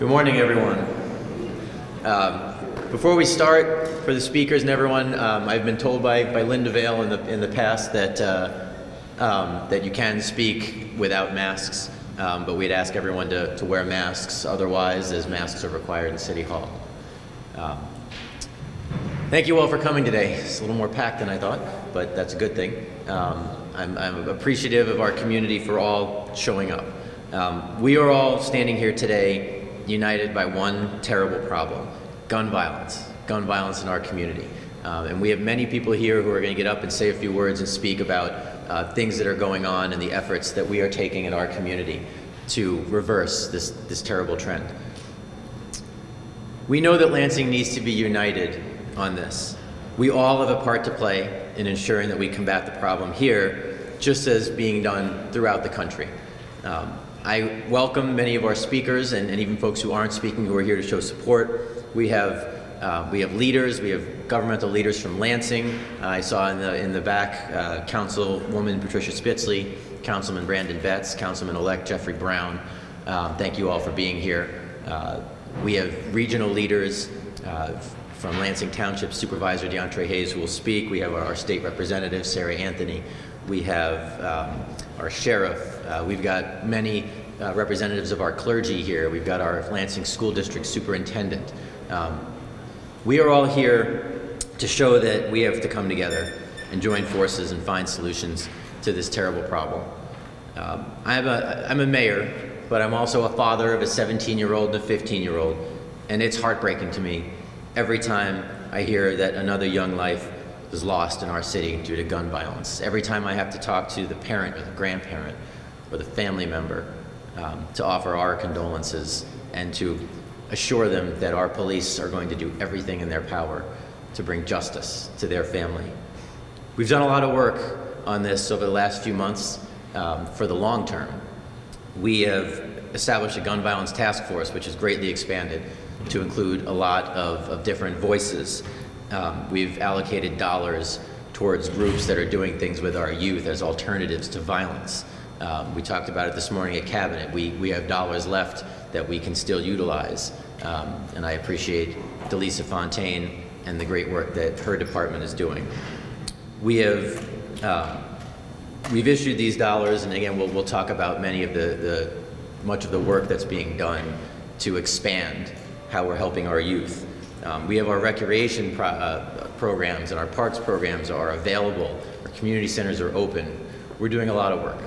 Good morning, everyone. Before we start, for the speakers and everyone, I've been told by Linda Vale in the past that that you can speak without masks, but we'd ask everyone to wear masks otherwise, as masks are required in City Hall. Thank you all for coming today. It's a little more packed than I thought, but that's a good thing. I'm appreciative of our community for all showing up. We are all standing here today united by one terrible problem: gun violence in our community. And we have many people here who are going to get up and say a few words and speak about things that are going on and the efforts that we are taking in our community to reverse this terrible trend. We know that Lansing needs to be united on this. We all have a part to play in ensuring that we combat the problem here, just as being done throughout the country. I welcome many of our speakers and even folks who aren't speaking who are here to show support. We have leaders, we have governmental leaders from Lansing. I saw in the back Councilwoman Patricia Spitzley, Councilman Brandon Betts, Councilman-elect Jeffrey Brown. Thank you all for being here. We have regional leaders from Lansing Township, Supervisor TRAE, who will speak. We have our state representative, Sarah Anthony. We have our sheriff. We've got many representatives of our clergy here. We've got our Lansing School District Superintendent. We are all here to show that we have to come together and join forces and find solutions to this terrible problem. I'm a mayor, but I'm also a father of a 17-year-old and a 15-year-old, and it's heartbreaking to me every time I hear that another young life is lost in our city due to gun violence. Every time I have to talk to the parent or the grandparent or the family member to offer our condolences and to assure them that our police are going to do everything in their power to bring justice to their family. We've done a lot of work on this over the last few months for the long term. We have established a gun violence task force, which has greatly expanded to include a lot of different voices. We've allocated dollars towards groups that are doing things with our youth as alternatives to violence. We talked about it this morning at Cabinet. We have dollars left that we can still utilize. And I appreciate Delisa Fontaine and the great work that her department is doing. We've issued these dollars, and again, we'll talk about many of much of the work that's being done to expand how we're helping our youth. We have our recreation programs, and our parks programs are available. Our community centers are open. We're doing a lot of work.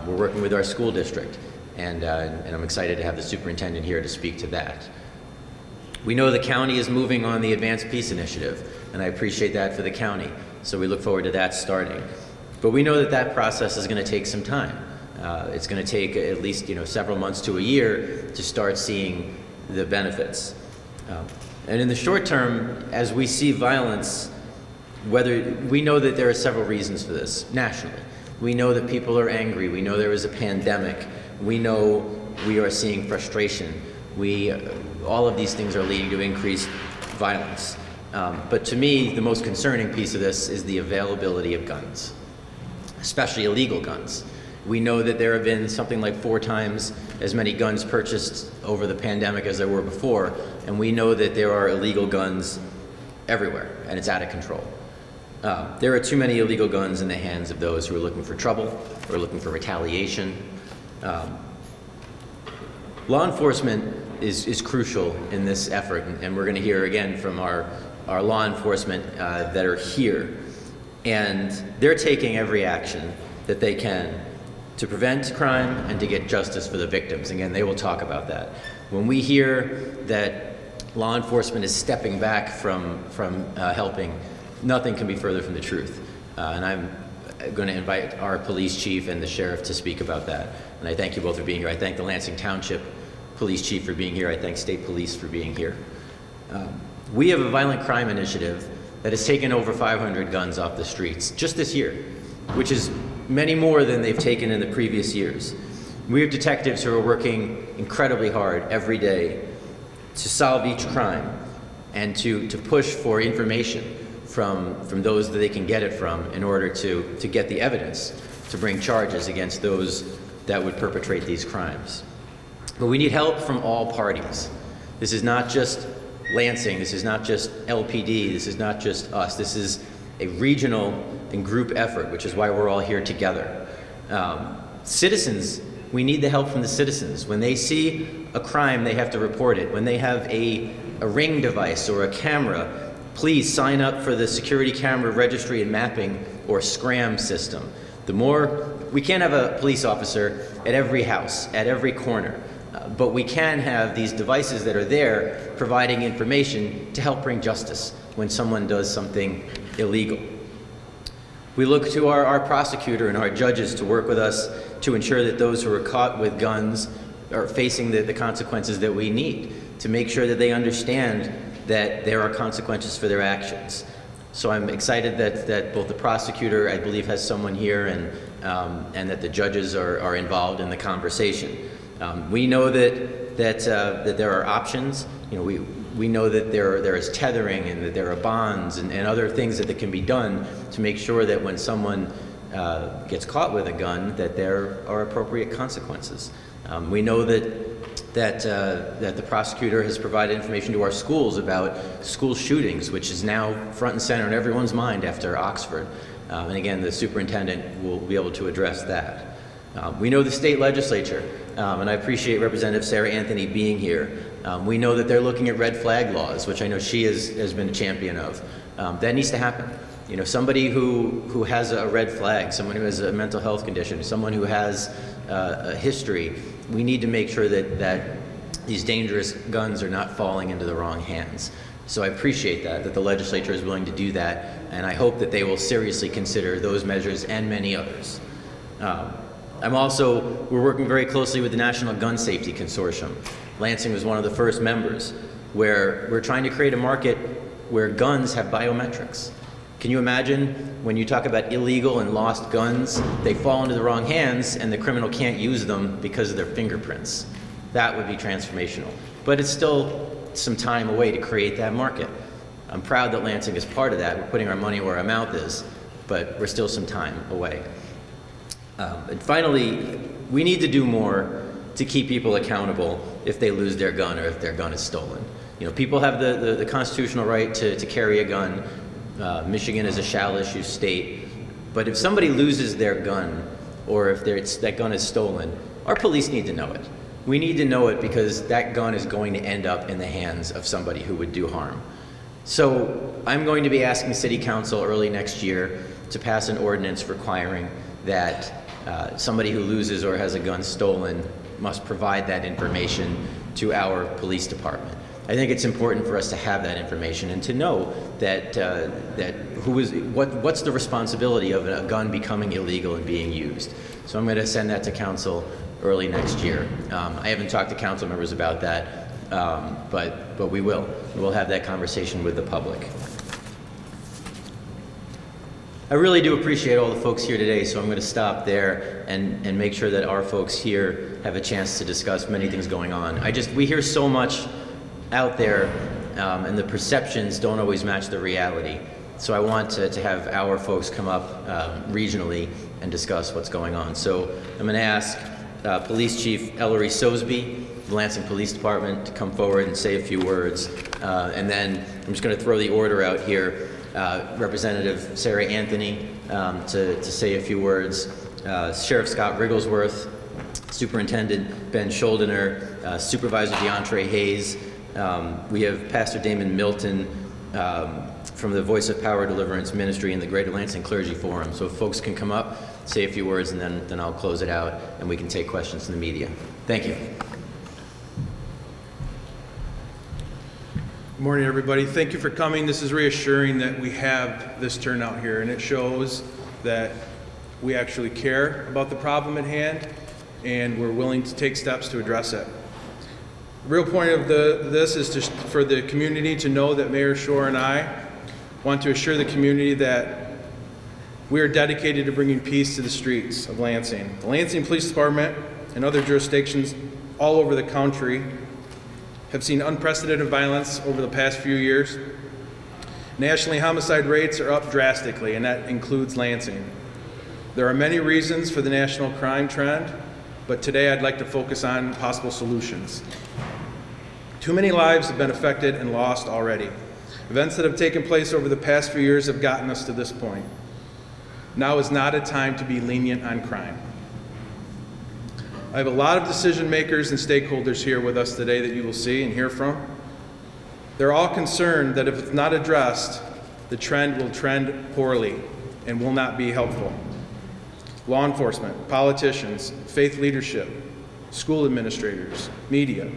We're working with our school district, and I'm excited to have the superintendent here to speak to that. We know the county is moving on the Advanced Peace Initiative, and I appreciate that for the county, so we look forward to that starting. But we know that process is going to take some time. It's going to take at least several months to a year to start seeing the benefits. And in the short term, as we see violence, we know that there are several reasons for this nationally. We know that people are angry. We know there is a pandemic. We know we are seeing frustration. All of these things are leading to increased violence. But to me, the most concerning piece of this is the availability of guns, especially illegal guns. We know that there have been something like 4 times as many guns purchased over the pandemic as there were before, and we know that there are illegal guns everywhere, and it's out of control. There are too many illegal guns in the hands of those who are looking for trouble or looking for retaliation. Law enforcement is crucial in this effort, and we're going to hear again from our law enforcement that are here, and they're taking every action that they can to prevent crime and to get justice for the victims. Again, they will talk about that. When we hear that law enforcement is stepping back from helping, nothing can be further from the truth. And I'm going to invite our police chief and the sheriff to speak about that. And I thank you both for being here. I thank the Lansing Township police chief for being here. I thank state police for being here. We have a violent crime initiative that has taken over 500 guns off the streets just this year, which is many more than they've taken in the previous years. We have detectives who are working incredibly hard every day to solve each crime and to push for information from those that they can get it from in order to get the evidence to bring charges against those that would perpetrate these crimes. But we need help from all parties. This is not just Lansing, this is not just LPD, this is not just us. This is a regional and group effort, which is why we're all here together. Citizens, we need the help from the citizens. When they see a crime, they have to report it. When they have a Ring device or a camera, please sign up for the Security Camera Registry and Mapping, or SCRAM system. We can't have a police officer at every house, at every corner, but we can have these devices that are there providing information to help bring justice when someone does something illegal. We look to our prosecutor and our judges to work with us to ensure that those who are caught with guns are facing the consequences that we need, to make sure that they understand that there are consequences for their actions. So I'm excited that both the prosecutor, I believe, has someone here, and that the judges are involved in the conversation. We know that there are options. You know, we know that there is tethering, and that there are bonds and other things that can be done to make sure that when someone gets caught with a gun, that there are appropriate consequences. We know that the prosecutor has provided information to our schools about school shootings, which is now front and center in everyone's mind after Oxford. And again, the superintendent will be able to address that. We know the state legislature, and I appreciate Representative Sarah Anthony being here. We know that they're looking at red flag laws, which I know she has been a champion of. That needs to happen. You know, somebody who has a red flag, someone who has a mental health condition, someone who has a history, we need to make sure that these dangerous guns are not falling into the wrong hands. So I appreciate that the legislature is willing to do that, and I hope that they will seriously consider those measures and many others. We're working very closely with the National Gun Safety Consortium. Lansing was one of the first members, where we're trying to create a market where guns have biometrics. Can you imagine when you talk about illegal and lost guns, they fall into the wrong hands and the criminal can't use them because of their fingerprints? That would be transformational. But it's still some time away to create that market. I'm proud that Lansing is part of that. We're putting our money where our mouth is, but we're still some time away. And finally, we need to do more to keep people accountable if they lose their gun or if their gun is stolen. You know, people have the constitutional right to carry a gun. Michigan is a shall-issue state. But if somebody loses their gun, or if that gun is stolen, our police need to know it. We need to know it because that gun is going to end up in the hands of somebody who would do harm. So I'm going to be asking City Council early next year to pass an ordinance requiring that somebody who loses or has a gun stolen must provide that information to our police department. I think it's important for us to have that information and to know that what's the responsibility of a gun becoming illegal and being used. So I'm going to send that to council early next year. I haven't talked to council members about that, but we will. We'll have that conversation with the public. I really do appreciate all the folks here today, so I'm going to stop there and make sure that our folks here have a chance to discuss many things going on. We hear so much out there, and the perceptions don't always match the reality. So I want to have our folks come up regionally and discuss what's going on. So I'm going to ask Police Chief Ellery Sosby, the Lansing Police Department, to come forward and say a few words. And then I'm just going to throw the order out here. Representative Sarah Anthony to say a few words. Sheriff Scott Wrigglesworth, Superintendent Ben Scholdener, Supervisor DeAndre Hayes. We have Pastor Damon Milton from the Voice of Power Deliverance Ministry and the Greater Lansing Clergy Forum. So if folks can come up, say a few words, and then I'll close it out and we can take questions from the media. Thank you. Good morning, everybody. Thank you for coming. This is reassuring that we have this turnout here, and it shows that we actually care about the problem at hand and we're willing to take steps to address it. The real point of this is for the community to know that Mayor Shore and I want to assure the community that we are dedicated to bringing peace to the streets of Lansing. The Lansing Police Department and other jurisdictions all over the country have seen unprecedented violence over the past few years. Nationally, homicide rates are up drastically, and that includes Lansing. There are many reasons for the national crime trend, but today I'd like to focus on possible solutions. Too many lives have been affected and lost already. Events that have taken place over the past few years have gotten us to this point. Now is not a time to be lenient on crime. I have a lot of decision makers and stakeholders here with us today that you will see and hear from. They're all concerned that if it's not addressed, the trend will trend poorly and will not be helpful. Law enforcement, politicians, faith leadership, school administrators, media.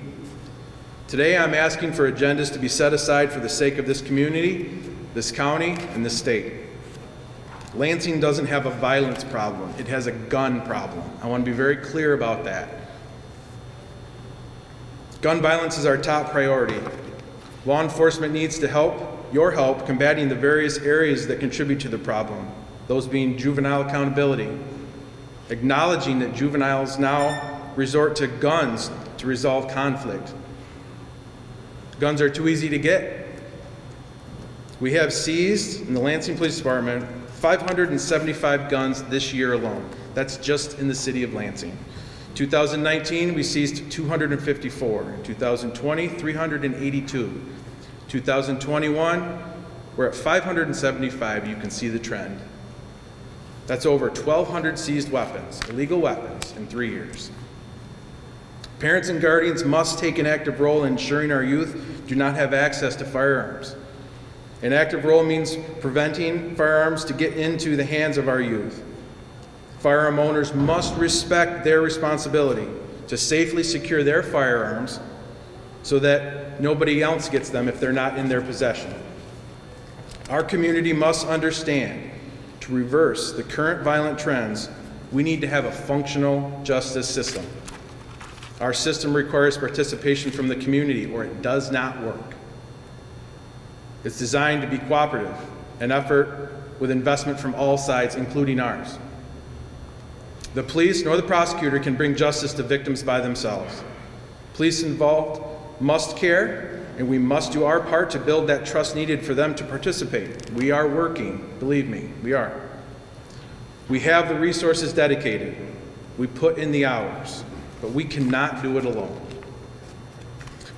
Today I'm asking for agendas to be set aside for the sake of this community, this county, and this state. Lansing doesn't have a violence problem, it has a gun problem. I want to be very clear about that. Gun violence is our top priority. Law enforcement needs your help combating the various areas that contribute to the problem, those being juvenile accountability, acknowledging that juveniles now resort to guns to resolve conflict. Guns are too easy to get. We have seized in the Lansing Police Department 575 guns this year alone. That's just in the city of Lansing. 2019, we seized 254. 2020, 382. 2021, we're at 575. You can see the trend. That's over 1,200 seized weapons, illegal weapons, in 3 years. Parents and guardians must take an active role in ensuring our youth do not have access to firearms. An active role means preventing firearms to get into the hands of our youth. Firearm owners must respect their responsibility to safely secure their firearms so that nobody else gets them if they're not in their possession. Our community must understand, to reverse the current violent trends, we need to have a functional justice system. Our system requires participation from the community or it does not work. It's designed to be cooperative, an effort with investment from all sides, including ours. The police nor the prosecutor can bring justice to victims by themselves. Police involved must care, and we must do our part to build that trust needed for them to participate. We are working, believe me, we are. We have the resources dedicated. We put in the hours, but we cannot do it alone.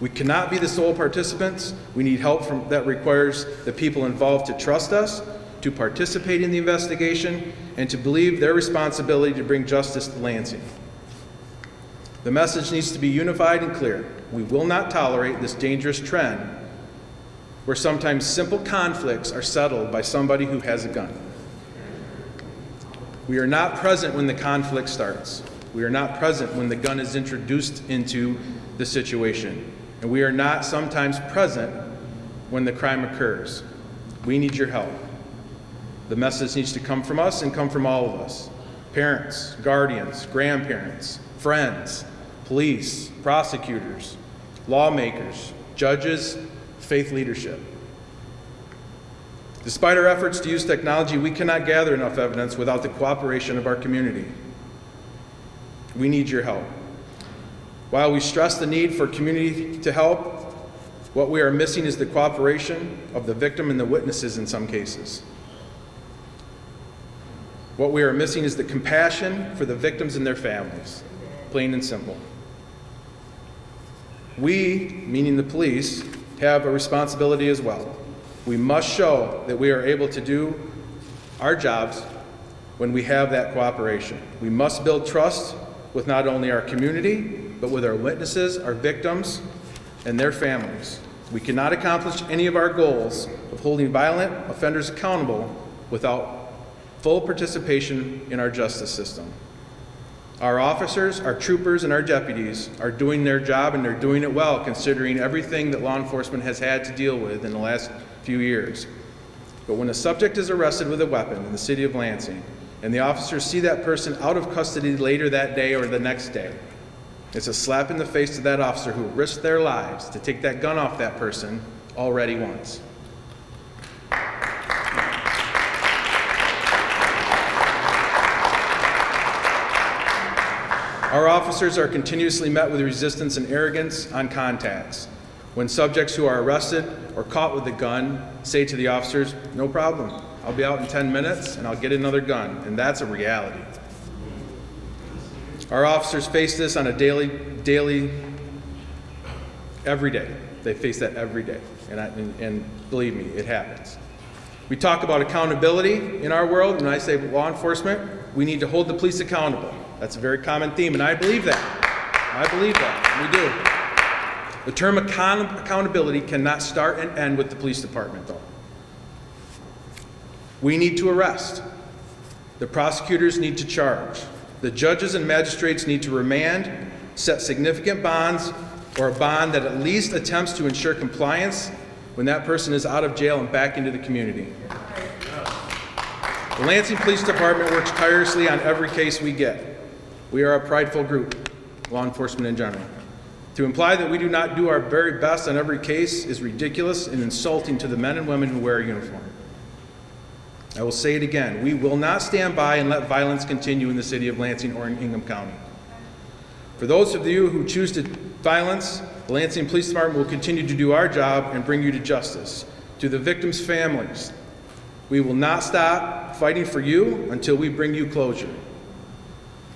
We cannot be the sole participants. We need help that requires the people involved to trust us, to participate in the investigation, and to believe their responsibility to bring justice to Lansing. The message needs to be unified and clear. We will not tolerate this dangerous trend where sometimes simple conflicts are settled by somebody who has a gun. We are not present when the conflict starts. We are not present when the gun is introduced into the situation. And we are not sometimes present when the crime occurs. We need your help. The message needs to come from us and come from all of us. Parents, guardians, grandparents, friends, police, prosecutors, lawmakers, judges, faith leadership. Despite our efforts to use technology, we cannot gather enough evidence without the cooperation of our community. We need your help. While we stress the need for community to help, what we are missing is the cooperation of the victim and the witnesses in some cases. What we are missing is the compassion for the victims and their families, plain and simple. We, meaning the police, have a responsibility as well. We must show that we are able to do our jobs when we have that cooperation. We must build trust with not only our community, but with our witnesses, our victims, and their families. We cannot accomplish any of our goals of holding violent offenders accountable without full participation in our justice system. Our officers, our troopers, and our deputies are doing their job, and they're doing it well, considering everything that law enforcement has had to deal with in the last few years. But when a subject is arrested with a weapon in the city of Lansing, and the officers see that person out of custody later that day or the next day, it's a slap in the face to that officer who risked their lives to take that gun off that person already once. Our officers are continuously met with resistance and arrogance on contacts. When subjects who are arrested or caught with a gun say to the officers, "No problem, I'll be out in 10 minutes and I'll get another gun," and that's a reality. Our officers face this on a daily, every day. They face that every day, and believe me, it happens. We talk about accountability in our world. When I say law enforcement, we need to hold the police accountable. That's a very common theme, and I believe that. I believe that. We do. The term accountability cannot start and end with the police department, though. We need to arrest. The prosecutors need to charge. The judges and magistrates need to remand, set significant bonds, or a bond that at least attempts to ensure compliance when that person is out of jail and back into the community. The Lansing Police Department works tirelessly on every case we get. We are a prideful group, law enforcement in general. To imply that we do not do our very best on every case is ridiculous and insulting to the men and women who wear a uniform. I will say it again, we will not stand by and let violence continue in the city of Lansing or in Ingham County. For those of you who choose to violence, the Lansing Police Department will continue to do our job and bring you to justice. To the victims' families, we will not stop fighting for you until we bring you closure.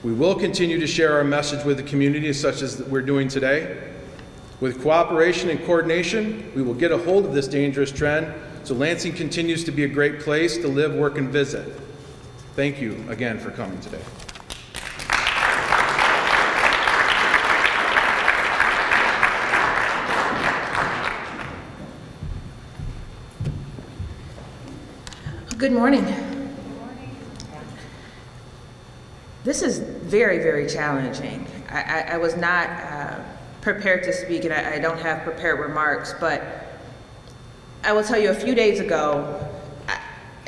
We will continue to share our message with the community such as we're doing today. With cooperation and coordination, we will get a hold of this dangerous trend so Lansing continues to be a great place to live, work, and visit. Thank you again for coming today. Good morning. This is very, very challenging. I was not prepared to speak, and I don't have prepared remarks, but I will tell you a few days ago,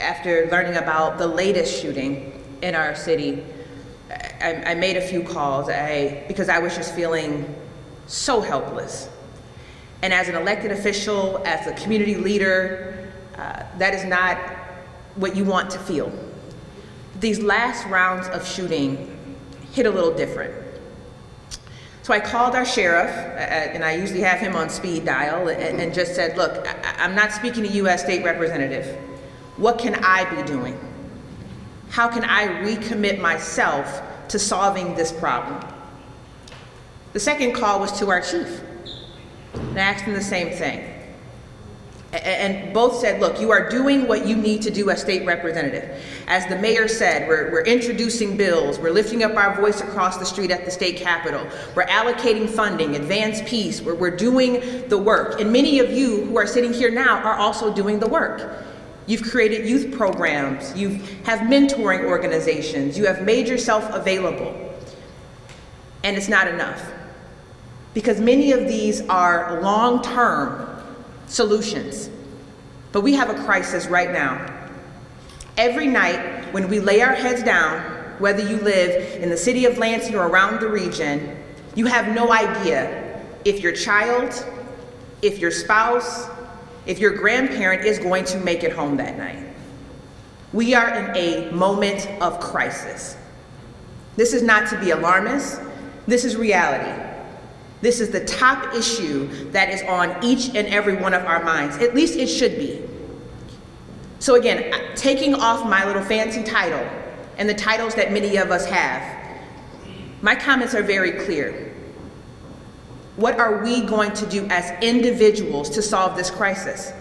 after learning about the latest shooting in our city, I made a few calls because I was just feeling so helpless. And as an elected official, as a community leader, that is not what you want to feel. These last rounds of shooting hit a little different. So I called our sheriff, and I usually have him on speed dial, and just said, look, I'm not speaking to you as state representative. What can I be doing? How can I recommit myself to solving this problem? The second call was to our chief, and I asked him the same thing. And both said, look, you are doing what you need to do as state representative. As the mayor said, we're introducing bills, we're lifting up our voice across the street at the state capitol, we're allocating funding, advanced peace, we're doing the work. And many of you who are sitting here now are also doing the work. You've created youth programs, you have mentoring organizations, you have made yourself available. And it's not enough. Because many of these are long-term solutions. But we have a crisis right now. Every night when we lay our heads down, whether you live in the city of Lansing or around the region, you have no idea if your child, if your spouse, if your grandparent is going to make it home that night. We are in a moment of crisis. This is not to be alarmist. This is reality. This is the top issue that is on each and every one of our minds. At least it should be. So again, taking off my little fancy title and the titles that many of us have, my comments are very clear. What are we going to do as individuals to solve this crisis?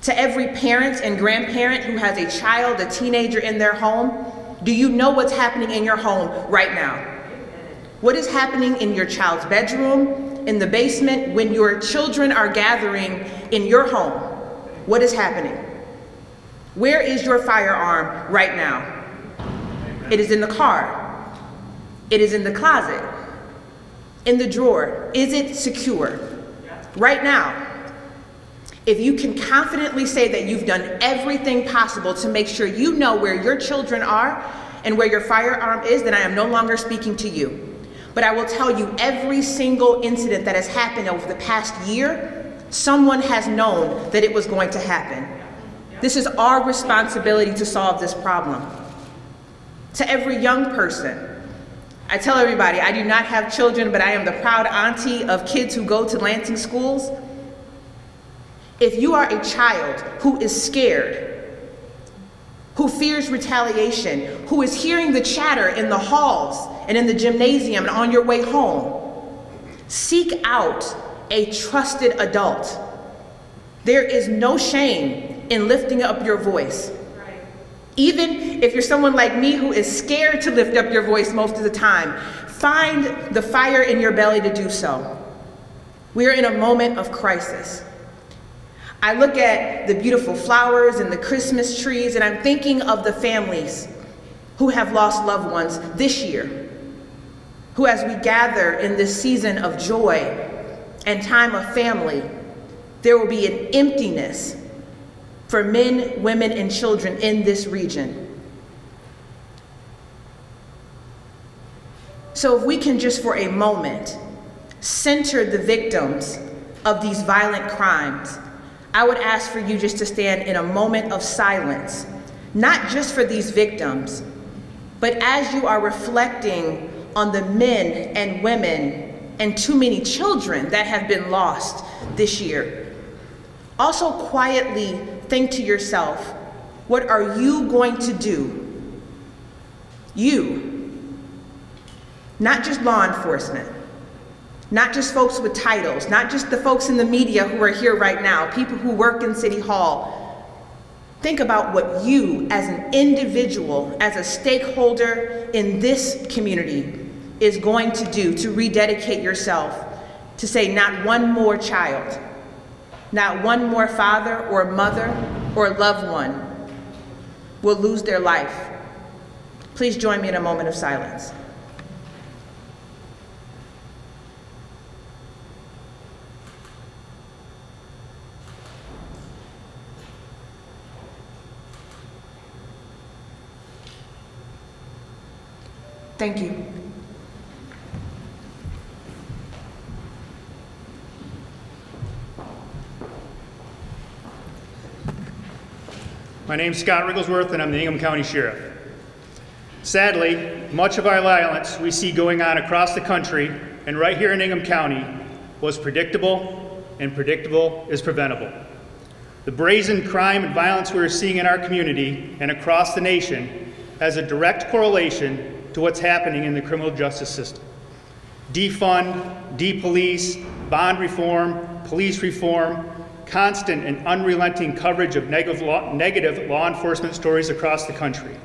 To every parent and grandparent who has a child, a teenager in their home, do you know what's happening in your home right now? What is happening in your child's bedroom, in the basement, when your children are gathering in your home? What is happening? Where is your firearm right now? It is in the car. It is in the closet. In the drawer. Is it secure? Right now. If you can confidently say that you've done everything possible to make sure you know where your children are and where your firearm is, then I am no longer speaking to you. But I will tell you, every single incident that has happened over the past year, someone has known that it was going to happen. This is our responsibility to solve this problem. To every young person, I tell everybody, I do not have children, but I am the proud auntie of kids who go to Lansing schools. If you are a child who is scared, who fears retaliation, who is hearing the chatter in the halls and in the gymnasium and on your way home, seek out a trusted adult. There is no shame in lifting up your voice. Even if you're someone like me who is scared to lift up your voice most of the time, find the fire in your belly to do so. We are in a moment of crisis. I look at the beautiful flowers and the Christmas trees, and I'm thinking of the families who have lost loved ones this year, who, as we gather in this season of joy and time of family, there will be an emptiness for men, women, and children in this region. So if we can just for a moment center the victims of these violent crimes, I would ask for you just to stand in a moment of silence, not just for these victims, but as you are reflecting on the men and women and too many children that have been lost this year. Also quietly think to yourself, what are you going to do? You, not just law enforcement, not just folks with titles, not just the folks in the media who are here right now, people who work in City Hall. Think about what you as an individual, as a stakeholder in this community is going to do to rededicate yourself to say not one more child, not one more father or mother or loved one will lose their life. Please join me in a moment of silence. Thank you. My name's Scott WRIGGELSWORTH, and I'm the Ingham County Sheriff. Sadly, much of our violence we see going on across the country and right here in Ingham County was predictable, and predictable is preventable. The brazen crime and violence we're seeing in our community and across the nation has a direct correlation to what's happening in the criminal justice system. Defund, depolice, bond reform, police reform, constant and unrelenting coverage of negative law enforcement stories across the country.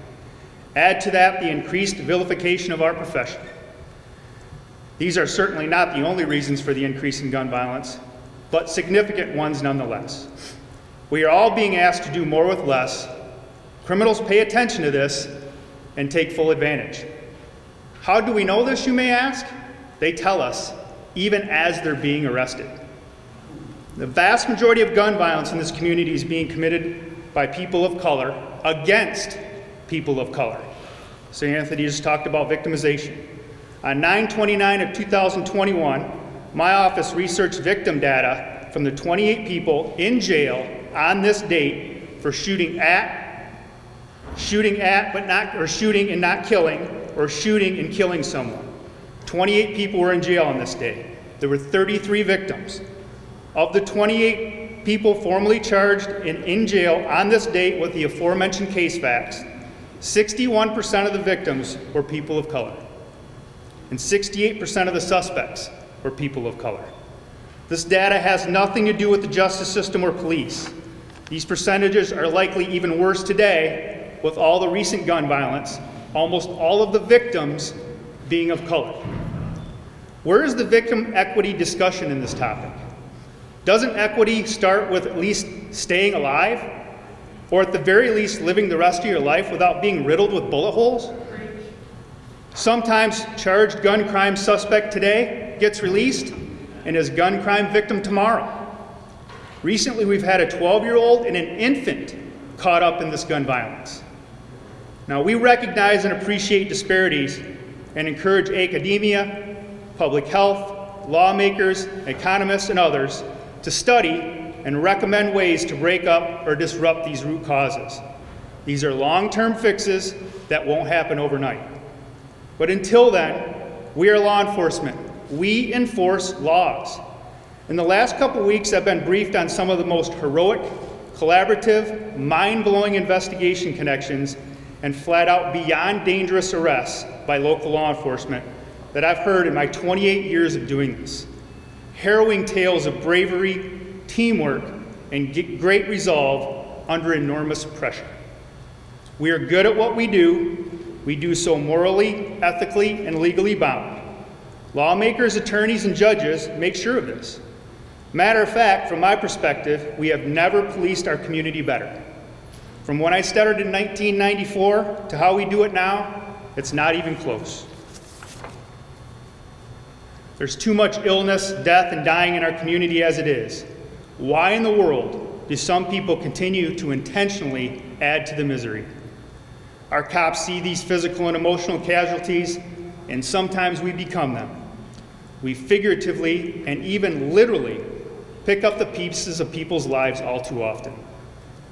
Add to that the increased vilification of our profession. These are certainly not the only reasons for the increase in gun violence, but significant ones nonetheless. We are all being asked to do more with less. Criminals pay attention to this and take full advantage. How do we know this, you may ask? They tell us, even as they're being arrested. The vast majority of gun violence in this community is being committed by people of color against people of color. So Anthony just talked about victimization. On 9/29 of 2021, my office researched victim data from the 28 people in jail on this date for shooting and not killing, or shooting and killing someone. 28 people were in jail on this day. There were 33 victims. Of the 28 people formally charged and in jail on this date with the aforementioned case facts, 61% of the victims were people of color, and 68% of the suspects were people of color. This data has nothing to do with the justice system or police. These percentages are likely even worse today with all the recent gun violence, almost all of the victims being of color. Where is the victim equity discussion in this topic? Doesn't equity start with at least staying alive? Or at the very least living the rest of your life without being riddled with bullet holes? Sometimes charged gun crime suspect today gets released and is gun crime victim tomorrow. Recently we've had a 12-year-old and an infant caught up in this gun violence. Now we recognize and appreciate disparities and encourage academia, public health, lawmakers, economists, and others to study and recommend ways to break up or disrupt these root causes. These are long-term fixes that won't happen overnight. But until then, we are law enforcement. We enforce laws. In the last couple weeks, I've been briefed on some of the most heroic collaborative, mind-blowing investigation connections, and flat-out beyond dangerous arrests by local law enforcement that I've heard in my 28 years of doing this. Harrowing tales of bravery, teamwork, and great resolve under enormous pressure. We are good at what we do. We do so morally, ethically, and legally bound. Lawmakers, attorneys, and judges make sure of this. Matter of fact, from my perspective, we have never policed our community better. From when I started in 1994 to how we do it now, it's not even close. There's too much illness, death, and dying in our community as it is. Why in the world do some people continue to intentionally add to the misery? Our cops see these physical and emotional casualties, and sometimes we become them. We figuratively and even literally pick up the pieces of people's lives all too often.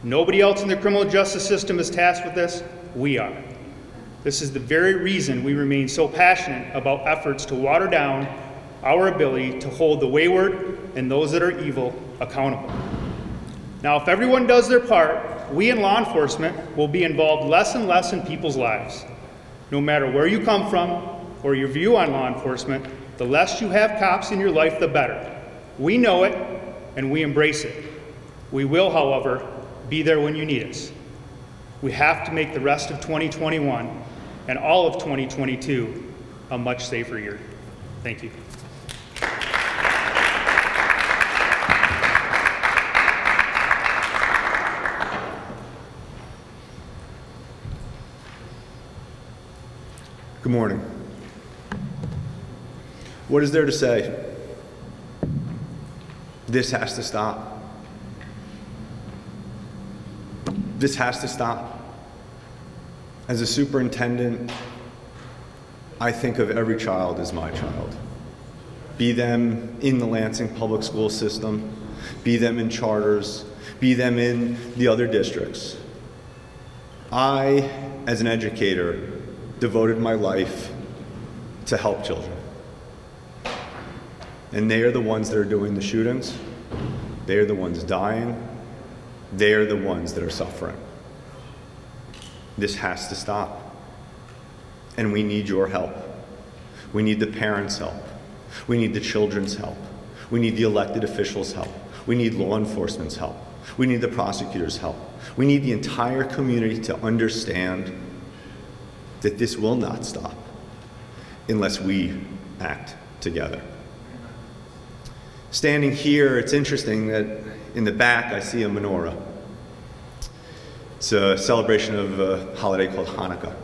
Nobody else in the criminal justice system is tasked with this. We are. This is the very reason we remain so passionate about efforts to water down our ability to hold the wayward and those that are evil accountable. Now, if everyone does their part, we in law enforcement will be involved less and less in people's lives. No matter where you come from or your view on law enforcement, the less you have cops in your life, the better. We know it, and we embrace it. We will, however, be there when you need us. We have to make the rest of 2021 and all of 2022 a much safer year. Thank you. Good morning. What is there to say? This has to stop. This has to stop. As a superintendent, I think of every child as my child. Be them in the Lansing public school system, be them in charters, be them in the other districts. I, as an educator, devoted my life to help children. And they are the ones that are doing the shootings. They are the ones dying. They are the ones that are suffering. This has to stop. And we need your help. We need the parents' help. We need the children's help. We need the elected officials' help. We need law enforcement's help. We need the prosecutors' help. We need the entire community to understand that this will not stop unless we act together. Standing here, it's interesting that in the back I see a menorah. It's a celebration of a holiday called Hanukkah.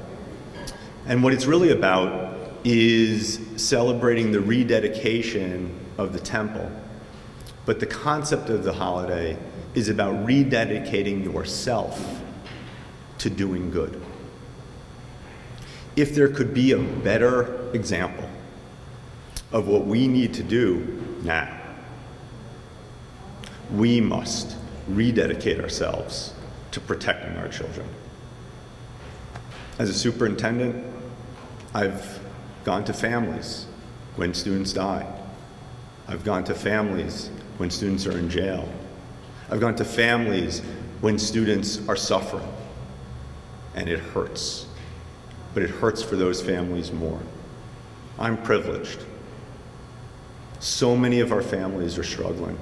And what it's really about is celebrating the rededication of the temple. But the concept of the holiday is about rededicating yourself to doing good. If there could be a better example of what we need to do now, we must rededicate ourselves to protecting our children. As a superintendent, I've gone to families when students die. I've gone to families when students are in jail. I've gone to families when students are suffering, and it hurts. But it hurts for those families more. I'm privileged. So many of our families are struggling.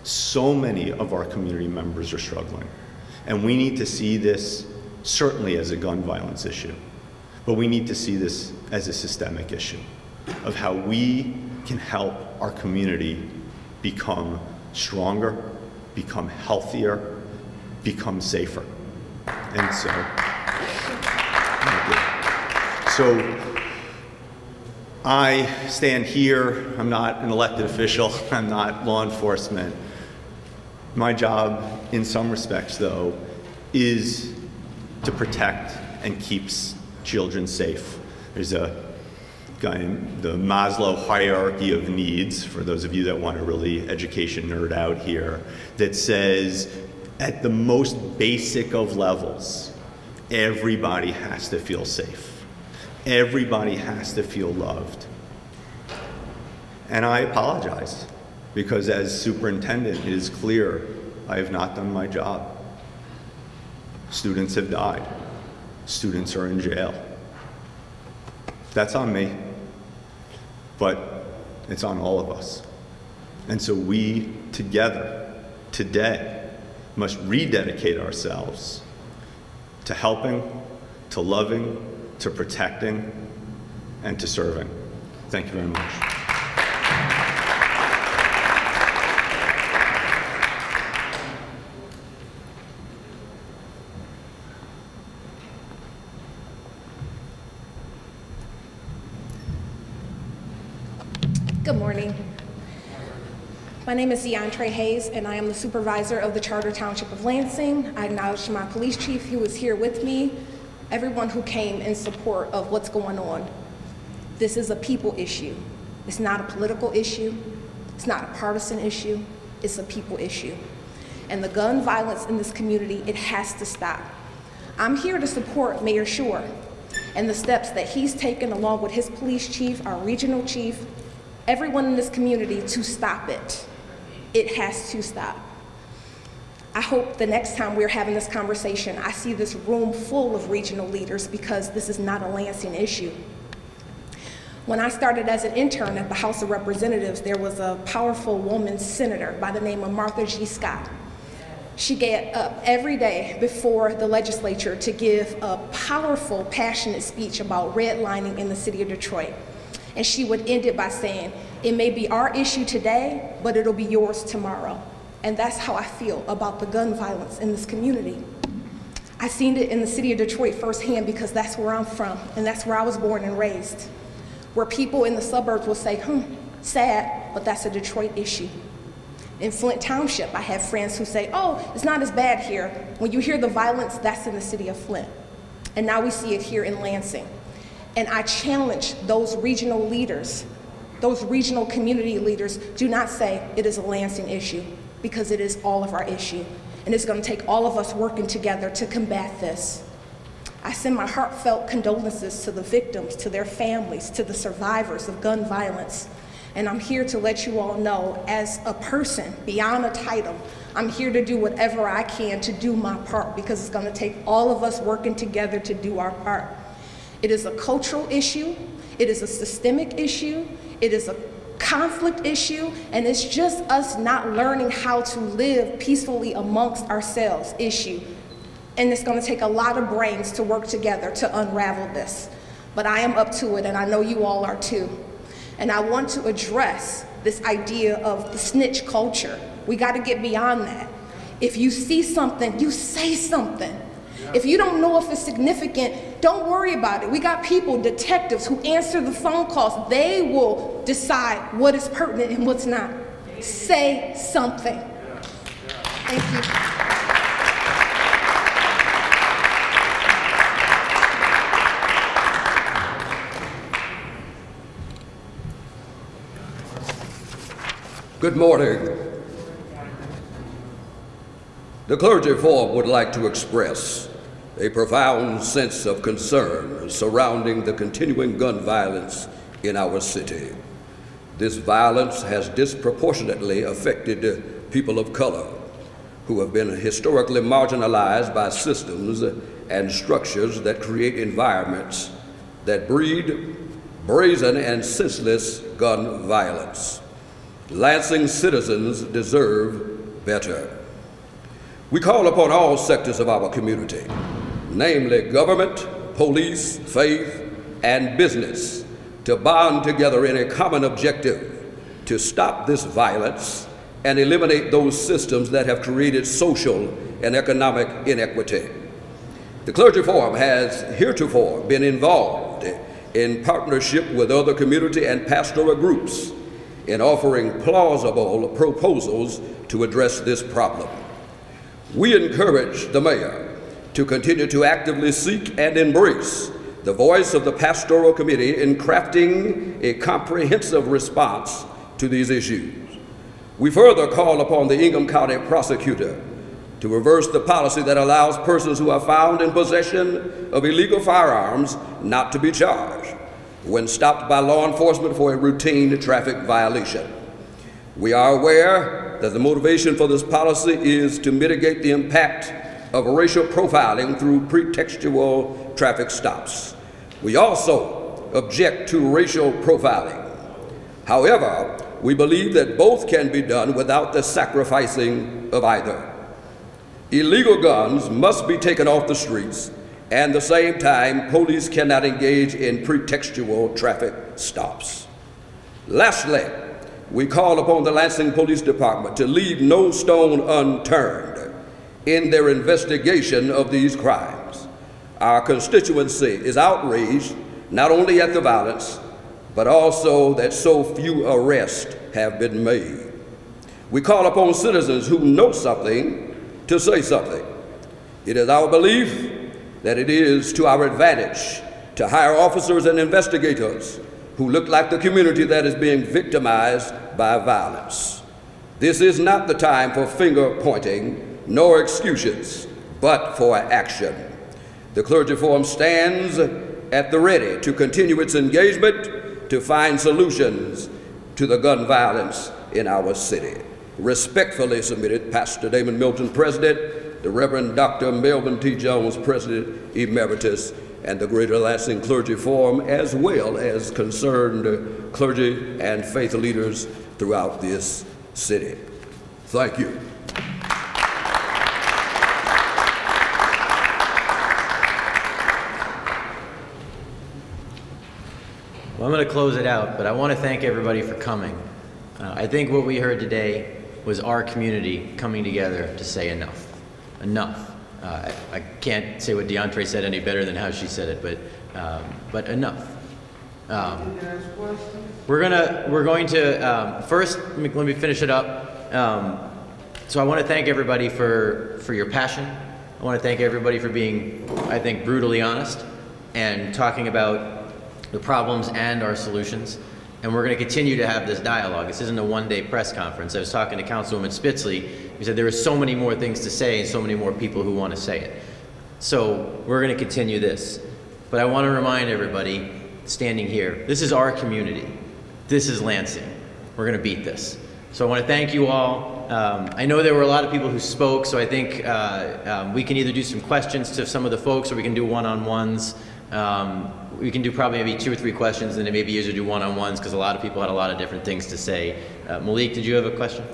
So many of our community members are struggling. And we need to see this certainly as a gun violence issue, but we need to see this as a systemic issue of how we can help our community become stronger, become healthier, become safer. And so I stand here, I'm not an elected official, I'm not law enforcement. My job, in some respects though, is to protect and keep children safe. There's a guy in the Maslow hierarchy of needs, for those of you that want to really education nerd out here, that says at the most basic of levels, everybody has to feel safe. Everybody has to feel loved. And I apologize, because as superintendent, it is clear I have not done my job. Students have died. Students are in jail. That's on me, but it's on all of us. And so we together today must rededicate ourselves to helping, to loving, to protecting, and to serving. Thank you very much. Good morning. My name is TRAE, and I am the supervisor of the Charter Township of Lansing. I acknowledge my police chief who is here with me, everyone who came in support of what's going on. This is a people issue. It's not a political issue. It's not a partisan issue. It's a people issue. And the gun violence in this community, it has to stop. I'm here to support Mayor Shore and the steps that he's taken along with his police chief, our regional chief, everyone in this community to stop it. It has to stop. I hope the next time we're having this conversation, I see this room full of regional leaders, because this is not a Lansing issue. When I started as an intern at the House of Representatives, there was a powerful woman senator by the name of Martha G. Scott. She get up every day before the legislature to give a powerful, passionate speech about redlining in the city of Detroit. And she would end it by saying, it may be our issue today, but it'll be yours tomorrow. And that's how I feel about the gun violence in this community. I seen it in the city of Detroit firsthand, because that's where I'm from, and that's where I was born and raised. Where people in the suburbs will say, sad, but that's a Detroit issue. In Flint Township, I have friends who say, oh, it's not as bad here. When you hear the violence, that's in the city of Flint. And now we see it here in Lansing. And I challenge those regional leaders, those regional community leaders, do not say it is a Lansing issue, because it is all of our issue. And it's going to take all of us working together to combat this. I send my heartfelt condolences to the victims, to their families, to the survivors of gun violence. And I'm here to let you all know, as a person, beyond a title, I'm here to do whatever I can to do my part, because it's going to take all of us working together to do our part. It is a cultural issue, it is a systemic issue, it is a conflict issue, and it's just us not learning how to live peacefully amongst ourselves issue. And it's gonna take a lot of brains to work together to unravel this. But I am up to it, and I know you all are too. And I want to address this idea of the snitch culture. We gotta get beyond that. If you see something, you say something. If you don't know if it's significant, don't worry about it. We got people, detectives, who answer the phone calls. They will decide what is pertinent and what's not. Say something. Thank you. Good morning. The clergy forum would like to express a profound sense of concern surrounding the continuing gun violence in our city. This violence has disproportionately affected people of color who have been historically marginalized by systems and structures that create environments that breed brazen and senseless gun violence. Lansing citizens deserve better. We call upon all sectors of our community, namely government, police, faith, and business, to bond together in a common objective to stop this violence and eliminate those systems that have created social and economic inequity. The Clergy Forum has heretofore been involved in partnership with other community and pastoral groups in offering plausible proposals to address this problem. We encourage the mayor to continue to actively seek and embrace the voice of the pastoral committee in crafting a comprehensive response to these issues. We further call upon the Ingham County prosecutor to reverse the policy that allows persons who are found in possession of illegal firearms not to be charged when stopped by law enforcement for a routine traffic violation. We are aware that the motivation for this policy is to mitigate the impact of racial profiling through pretextual traffic stops. We also object to racial profiling. However, we believe that both can be done without the sacrificing of either. Illegal guns must be taken off the streets, and at the same time, police cannot engage in pretextual traffic stops. Lastly, we call upon the Lansing Police Department to leave no stone unturned in their investigation of these crimes. Our constituency is outraged not only at the violence, but also that so few arrests have been made. We call upon citizens who know something to say something. It is our belief that it is to our advantage to hire officers and investigators who look like the community that is being victimized by violence. This is not the time for finger pointing nor excuses, but for action. The Clergy Forum stands at the ready to continue its engagement to find solutions to the gun violence in our city. Respectfully submitted, Pastor Damon Milton, President, the Reverend Dr. Melvin T. Jones, President Emeritus, and the Greater Lansing Clergy Forum, as well as concerned clergy and faith leaders throughout this city. Thank you. Well, I'm going to close it out, but I want to thank everybody for coming. I think what we heard today was our community coming together to say enough. Enough. I can't say what DeAndre said any better than how she said it, but enough. We're going to first let me finish it up. So I want to thank everybody for your passion. I want to thank everybody for being, I think, brutally honest and talking about the problems and our solutions. And we're going to continue to have this dialogue. This isn't a one-day press conference. I was talking to Councilwoman Spitzley. He said there are so many more things to say and so many more people who want to say it. So we're going to continue this. But I want to remind everybody standing here, this is our community. This is Lansing. We're going to beat this. So I want to thank you all. I know there were a lot of people who spoke, so I think we can either do some questions to some of the folks or we can do one-on-ones. We can do probably maybe 2 or 3 questions, and then maybe easier to do one-on-ones because a lot of people had a lot of different things to say. Malik, did you have a question?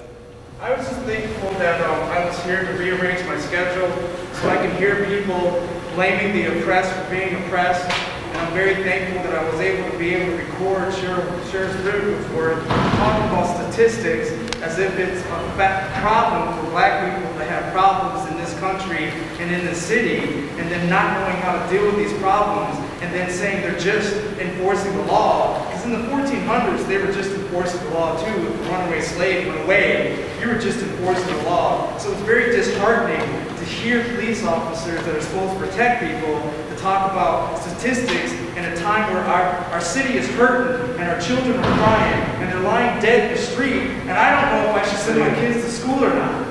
I was just thankful that I was here to rearrange my schedule so I can hear people blaming the oppressed for being oppressed. And I'm very thankful that I was able to record Sherrif's report talking about statistics as if it's a problem for black people to have problems in this country and in the city, and then not knowing how to deal with these problems, and then saying they're just enforcing the law. Because in the 1400s, they were just enforcing the law too. If the runaway slave went away, you were just enforcing the law. So it's very disheartening to hear police officers that are supposed to protect people to talk about statistics in a time where our city is hurting and our children are crying and they're lying dead in the street, and I don't know if I should send my kids to school or not.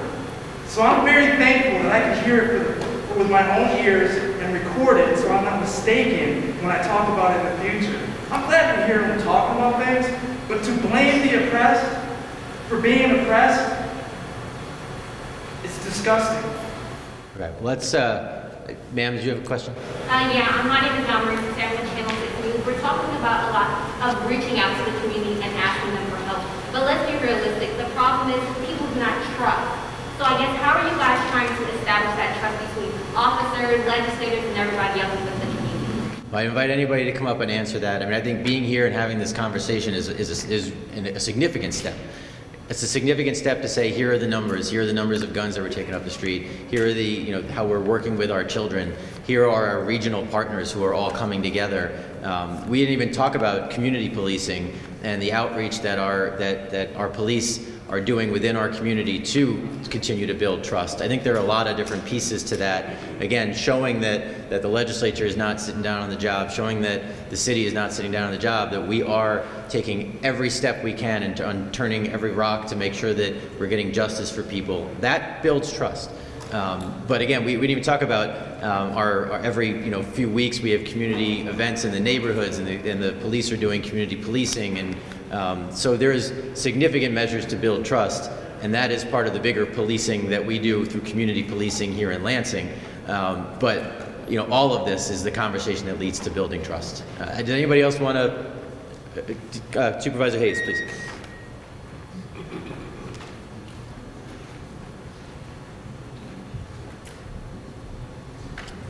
So I'm very thankful that I can hear it with my own ears and record it so I'm not mistaken when I talk about it in the future. I'm glad to hear them talking about things, but to blame the oppressed for being oppressed, it's disgusting. Okay, let's, ma'am, did you have a question? Yeah, my name is Marie from Channel 6 News. We're talking about a lot of reaching out to the community and asking them for help. But let's be realistic. The problem is people do not trust. So I guess how are you guys trying to establish that trust between officers, legislators, and everybody else within the community? I invite anybody to come up and answer that. I mean, I think being here and having this conversation is a significant step. It's a significant step to say, here are the numbers of guns that were taken up the street, here are the, how we're working with our children, here are our regional partners who are all coming together. We didn't even talk about community policing and the outreach that our police are doing within our community to continue to build trust. I think there are a lot of different pieces to that. Again, showing that the legislature is not sitting down on the job, showing that the city is not sitting down on the job, that we are taking every step we can and turning every rock to make sure that we're getting justice for people. That builds trust. But again, we didn't even talk about our every few weeks we have community events in the neighborhoods, and the police are doing community policing, and so there's significant measures to build trust. and that is part of the bigger policing that we do through community policing here in Lansing. But you know, all of this is the conversation that leads to building trust. Did anybody else want to? Supervisor Hayes, please.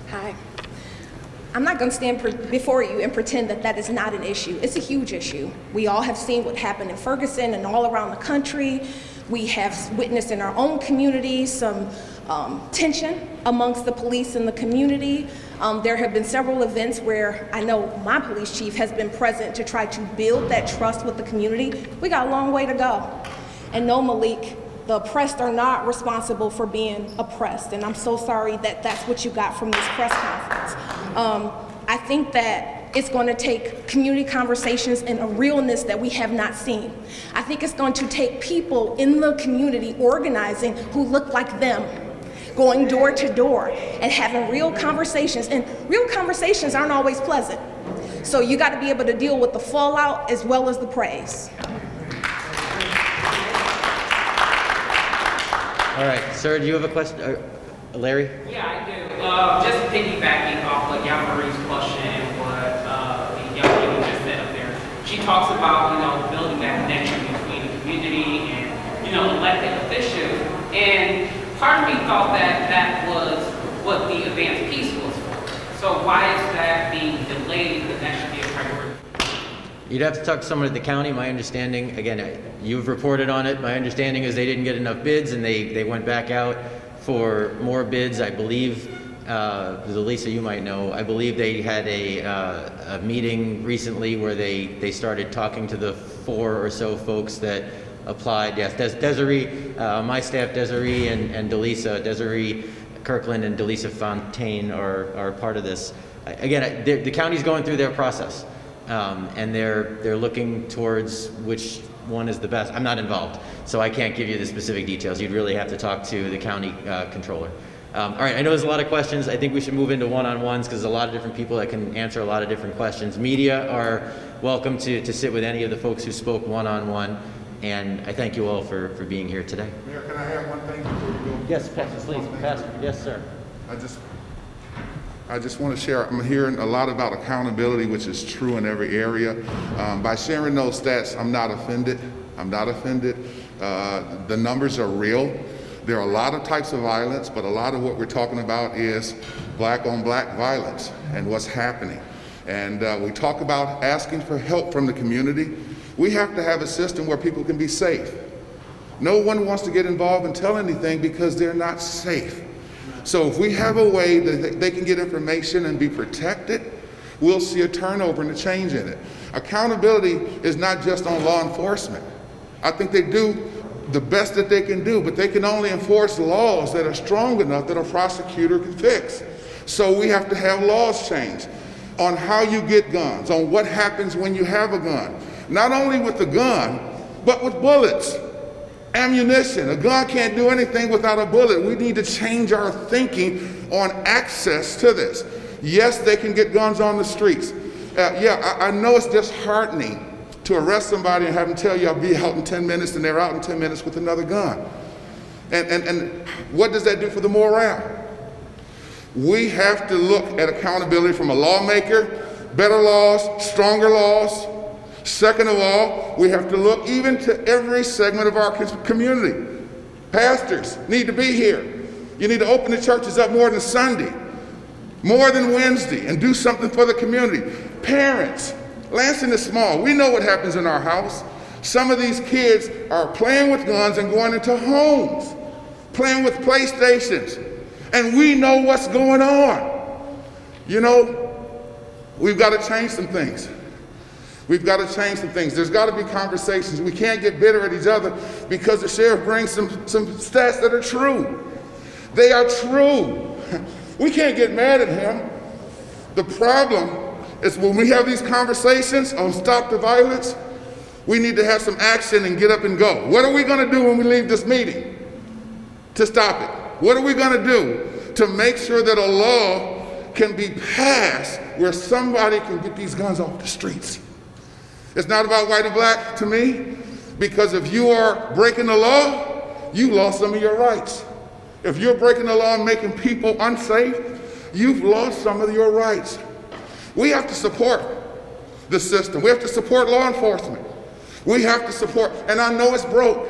Hi. I'm not going to stand before you and pretend that that is not an issue. It's a huge issue. We all have seen what happened in Ferguson and all around the country. We have witnessed in our own community some tension amongst the police and the community. There have been several events where I know my police chief has been present to try to build that trust with the community. We got a long way to go. And no, Malik, the oppressed are not responsible for being oppressed, and I'm so sorry that that's what you got from this press conference. I think that it's going to take community conversations and a realness that we have not seen. I think it's going to take people in the community organizing who look like them, going door to door and having real conversations, and real conversations aren't always pleasant. So you got to be able to deal with the fallout as well as the praise. All right, sir, do you have a question? Larry? Yeah, I do. Just piggybacking off of Yamarie's question and what the young lady just said up there. She talks about, you know, building that connection between the community and, you know, elected officials. And part of me thought that that was what the advanced peace was for. So why is that being delayed when that should be a priority? You'd have to talk to someone at the county. My understanding, again, you've reported on it. My understanding is they didn't get enough bids and they went back out for more bids. I believe, Lisa, you might know, I believe they had a meeting recently where they started talking to the 4 or so folks that applied. Yes, Desiree, my staff, Desiree and Delisa, Desiree Kirkland and Delisa Fontaine are part of this. Again, the county's going through their process. And they're looking towards which one is the best. I'm not involved, so I can't give you the specific details. You'd really have to talk to the county controller. All right, I know there's a lot of questions. I think we should move into one-on-ones because there's a lot of different people that can answer a lot of different questions. Media are welcome to sit with any of the folks who spoke one-on-one, and I thank you all for being here today. Mayor, can I have one thing before you go? Yes, please. Pastor. Yes, sir. I just want to share, I'm hearing a lot about accountability, which is true in every area. By sharing those stats, I'm not offended. I'm not offended. The numbers are real. There are a lot of types of violence, but a lot of what we're talking about is black on black violence and what's happening. And we talk about asking for help from the community. We have to have a system where people can be safe. No one wants to get involved and tell anything because they're not safe. So if we have a way that they can get information and be protected, we'll see a turnover and a change in it. Accountability is not just on law enforcement. I think they do the best that they can do, but they can only enforce laws that are strong enough that a prosecutor can fix. So we have to have laws changed on how you get guns, on what happens when you have a gun. Not only with the gun, but with bullets. Ammunition. A gun can't do anything without a bullet. We need to change our thinking on access to this. Yes, they can get guns on the streets. I know it's disheartening to arrest somebody and have them tell you I'll be out in 10 minutes and they're out in 10 minutes with another gun. And what does that do for the morale? We have to look at accountability from a lawmaker, better laws, stronger laws. Second of all, we have to look even to every segment of our community. Pastors need to be here. You need to open the churches up more than Sunday, more than Wednesday, and do something for the community. Parents, Lansing is small. We know what happens in our house. Some of these kids are playing with guns and going into homes, playing with PlayStations, and we know what's going on. You know, we've got to change some things. We've got to change some things. There's got to be conversations. We can't get bitter at each other because the sheriff brings some stats that are true. They are true. We can't get mad at him. The problem is when we have these conversations on stop the violence, we need to have some action and get up and go. What are we going to do when we leave this meeting to stop it? What are we going to do to make sure that a law can be passed where somebody can get these guns off the streets? It's not about white or black to me, because if you are breaking the law, you lost some of your rights. If you're breaking the law and making people unsafe, you've lost some of your rights. We have to support the system. We have to support law enforcement. We have to support, and I know it's broke,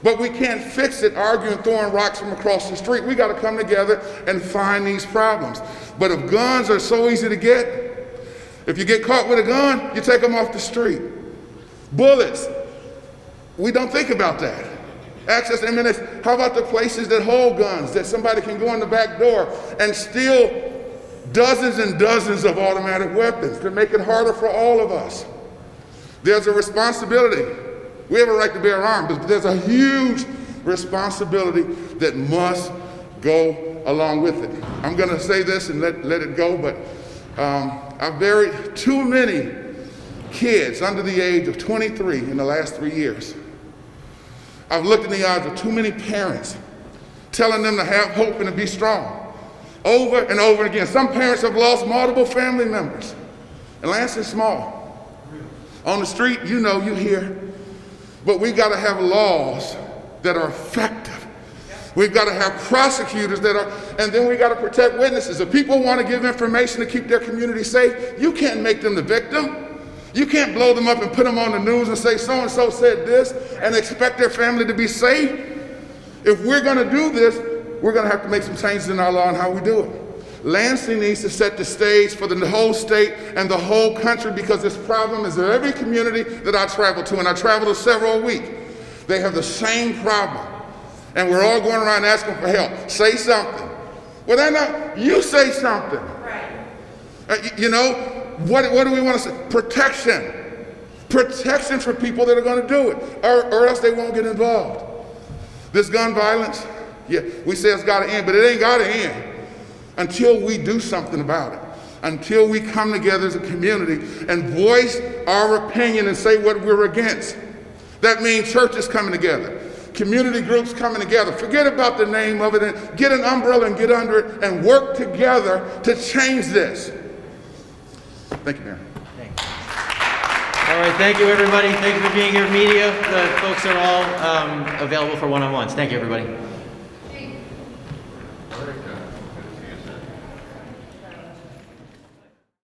but we can't fix it arguing, throwing rocks from across the street. We got to come together and find these problems. But if guns are so easy to get, if you get caught with a gun, you take them off the street. Bullets, we don't think about that. Access to ammunition. How about the places that hold guns, that somebody can go in the back door and steal dozens and dozens of automatic weapons to make it harder for all of us? There's a responsibility. We have a right to bear arms, but there's a huge responsibility that must go along with it. I'm going to say this and let it go, but I've buried too many kids under the age of 23 in the last 3 years. I've looked in the eyes of too many parents, telling them to have hope and to be strong, over and over again. Some parents have lost multiple family members. And Lansing's small. On the street, you know, you hear. But we got to have laws that are effective. We've got to have prosecutors that are, and then we got to protect witnesses. If people want to give information to keep their community safe, you can't make them the victim. You can't blow them up and put them on the news and say so-and-so said this and expect their family to be safe. If we're going to do this, we're going to have to make some changes in our law and how we do it. Lansing needs to set the stage for the whole state and the whole country, because this problem is in every community that I travel to, and I travel to several a week. They have the same problem. And we're all going around asking for help. Say something. Well, they're not. You say something. Right. You know, what do we want to say? Protection. Protection for people that are going to do it, or else they won't get involved. This gun violence, yeah, we say it's got to end, but it ain't got to end until we do something about it, until we come together as a community and voice our opinion and say what we're against. That means churches coming together, community groups coming together. Forget about the name of it and get an umbrella and get under it and work together to change this. Thank you, Mayor. All right, thank you, everybody. Thank you for being here, media. The folks are all available for one-on-ones. Thank you, everybody.